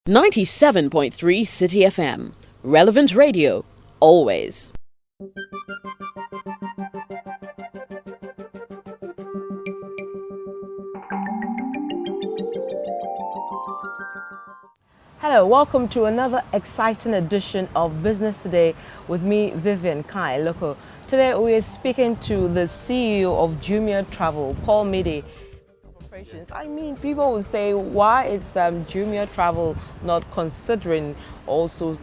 97.3 City FM. Relevant radio, always. Hello, welcome to another exciting edition of Business Today with me, Vivian Kai Loco. Today we are speaking to the CEO of Jumia Travel, Paul Midy. I mean, people will say, why is Jumia Travel not considering also,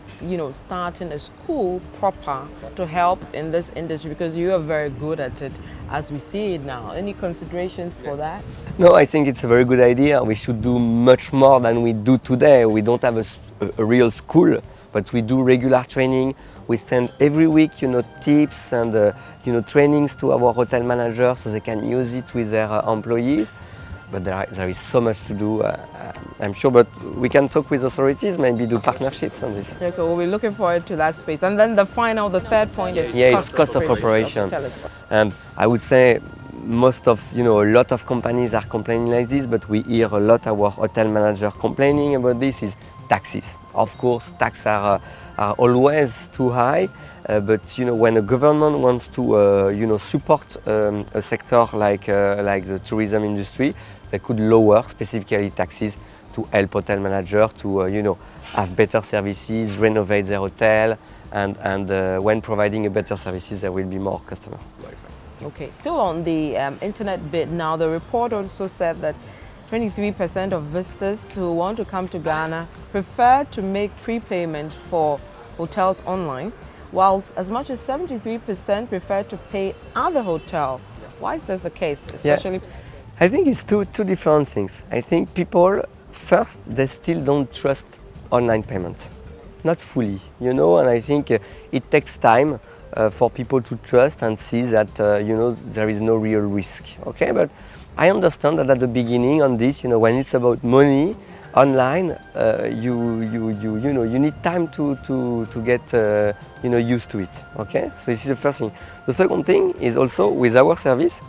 starting a school proper to help in this industry, because you are very good at it as we see it now. Any considerations for that? No, I think it's a very good idea. We should do much more than we do today. We don't have a real school, but we do regular training. We send every week, tips and trainings to our hotel managers so they can use it with their employees. But there is so much to do, I'm sure, but we can talk with authorities, maybe do partnerships on this. Okay, we'll be looking forward to that space. And then the third point is it's cost of operation. And I would say a lot of companies are complaining like this, but we hear a lot our hotel manager complaining about this is taxes. Of course, taxes are always too high. But when a government wants to support a sector like the tourism industry, they could lower specifically taxes to help hotel managers to have better services, renovate their hotel, and when providing a better services, there will be more customers. Okay, still on the internet bit now, the report also said that 23% of visitors who want to come to Ghana prefer to make prepayment for hotels online, whilst as much as 73% prefer to pay other hotel. Why is this the case? Especially, I think it's two different things. I think people, first, they still don't trust online payments. Not fully, and I think it takes time for people to trust and see that, there is no real risk, okay? But I understand that at the beginning on this, when it's about money, online, you need time to get used to it. Okay, so this is the first thing. The second thing is also with our service.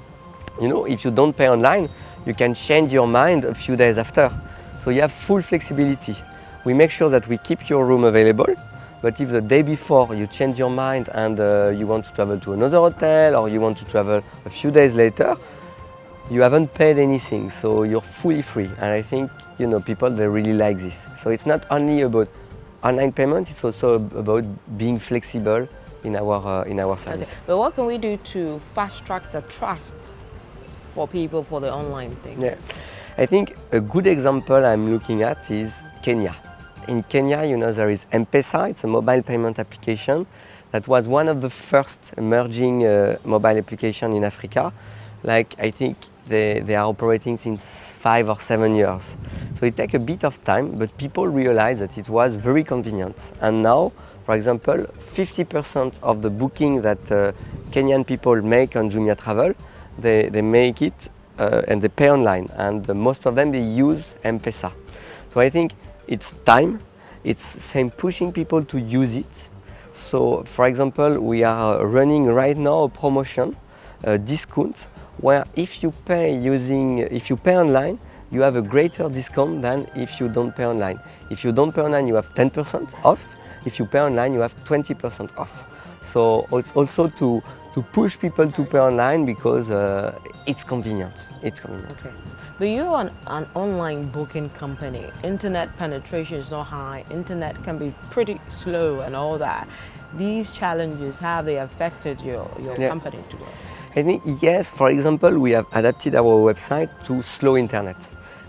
If you don't pay online, you can change your mind a few days after. So you have full flexibility. We make sure that we keep your room available. But if the day before you change your mind and you want to travel to another hotel or you want to travel a few days later, you haven't paid anything, so you're fully free. And I think people, they really like this. So it's not only about online payment; it's also about being flexible in our service. Okay. But what can we do to fast track the trust for people for the online thing? Yeah, I think a good example I'm looking at is Kenya. In Kenya, there is M-Pesa. It's a mobile payment application that was one of the first emerging mobile application in Africa. I think they are operating since 5 or 7 years. So it takes a bit of time, but people realize that it was very convenient. And now, for example, 50% of the booking that Kenyan people make on Jumia Travel, they make it and they pay online. And most of them, they use M-Pesa. So I think it's time. It's same pushing people to use it. So, for example, we are running right now a promotion, a discount, where if you pay online, you have a greater discount than if you don't pay online. If you don't pay online, you have 10% off. If you pay online, you have 20% off. So it's also to push people to pay online because it's convenient. Okay. But you're an online booking company. Internet penetration is not high. Internet can be pretty slow and all that. These challenges, how they affected your company today? I think yes, for example, we have adapted our website to slow internet.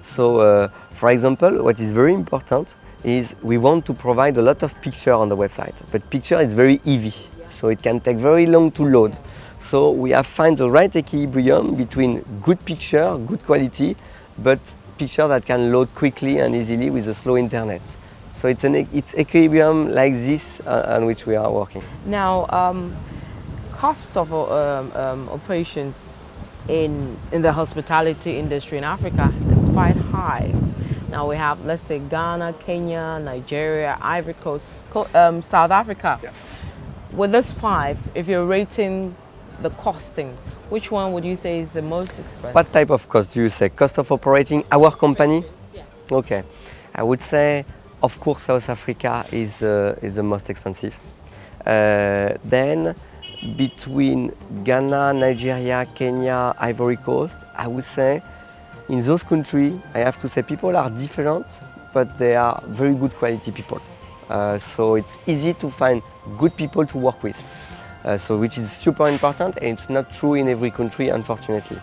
So, for example, what is very important is we want to provide a lot of picture on the website, but picture is very heavy, so it can take very long to load. So we have found the right equilibrium between good picture, good quality, but picture that can load quickly and easily with a slow internet. So it's equilibrium like this on which we are working. Now, cost of operations in the hospitality industry in Africa is quite high. Now we have, let's say, Ghana, Kenya, Nigeria, Ivory Coast, South Africa. Yeah. With this 5, if you're rating the costing, which one would you say is the most expensive? What type of cost do you say? Cost of operating our company? Yeah. Okay. I would say Of course, South Africa is the most expensive. Then between Ghana, Nigeria, Kenya, Ivory Coast, I would say in those countries, I have to say people are different, but they are very good quality people. So it's easy to find good people to work with. So which is super important, and it's not true in every country, unfortunately.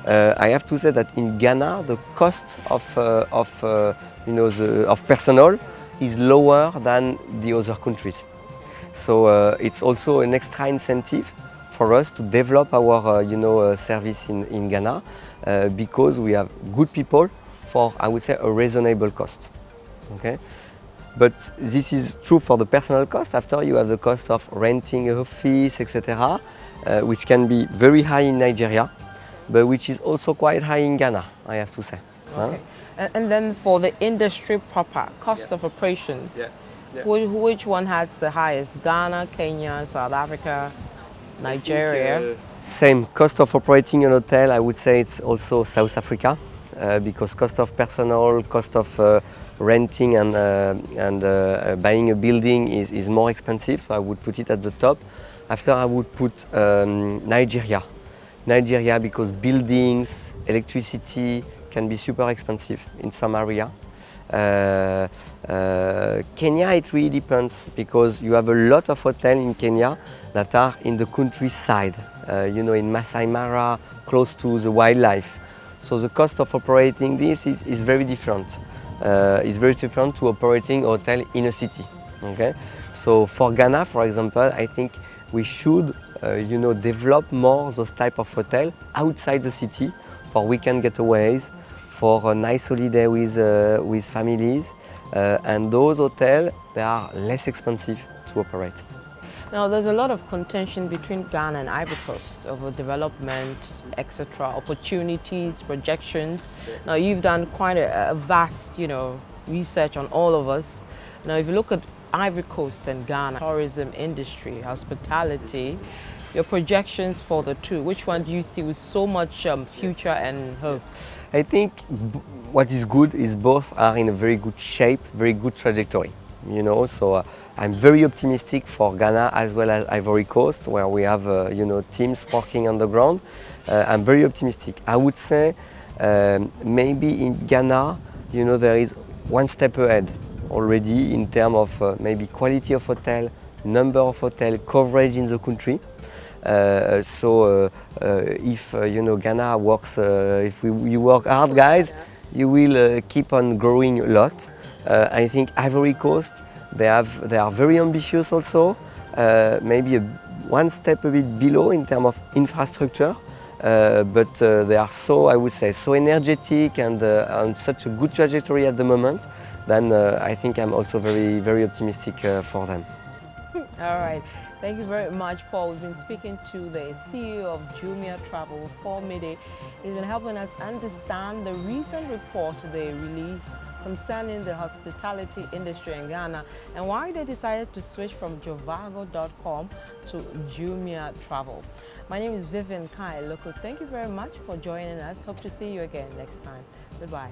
I have to say that in Ghana, the cost of personnel is lower than the other countries. So it's also an extra incentive for us to develop our service in Ghana because we have good people for, I would say, a reasonable cost. Okay? But this is true for the personal cost. After, you have the cost of renting an office, etc., which can be very high in Nigeria, but which is also quite high in Ghana, I have to say. Okay. And then for the industry proper, cost of operations, which one has the highest? Ghana, Kenya, South Africa, Nigeria? Same cost of operating an hotel, I would say it's also South Africa, because cost of personnel, cost of renting and buying a building is more expensive, so I would put it at the top. After, I would put Nigeria. Nigeria, because buildings, electricity can be super expensive in some area. Kenya, it really depends, because you have a lot of hotels in Kenya that are in the countryside, in Masai Mara, close to the wildlife. So the cost of operating this is very different. It's very different to operating a hotel in a city. Okay? So for Ghana, for example, I think we should develop more those type of hotel outside the city for weekend getaways, for a nice holiday with families, and those hotels, they are less expensive to operate. Now, there's a lot of contention between Ghana and Ivory Coast over development, etc., opportunities, projections. Now, you've done quite a vast, research on all of us. Now, if you look at Ivory Coast and Ghana, tourism industry, hospitality, your projections for the two, which one do you see with so much future and hope? I think what is good is both are in a very good shape, very good trajectory. So I'm very optimistic for Ghana as well as Ivory Coast, where we have teams working on the ground. I'm very optimistic. I would say maybe in Ghana, there is one step ahead already in terms of maybe quality of hotel, number of hotel, coverage in the country. So if Ghana works, if you work hard, guys, you will keep on growing a lot. I think Ivory Coast, they are very ambitious also. Maybe one step a bit below in terms of infrastructure, but they are so, I would say, so energetic and on such a good trajectory at the moment. Then I think I'm also very, very optimistic for them. All right. Thank you very much, Paul. We've been speaking to the CEO of Jumia Travel, Paul Midy. He's been helping us understand the recent report they released concerning the hospitality industry in Ghana and why they decided to switch from jovago.com to Jumia Travel. My name is Vivian Kai, local. Thank you very much for joining us. Hope to see you again next time. Goodbye.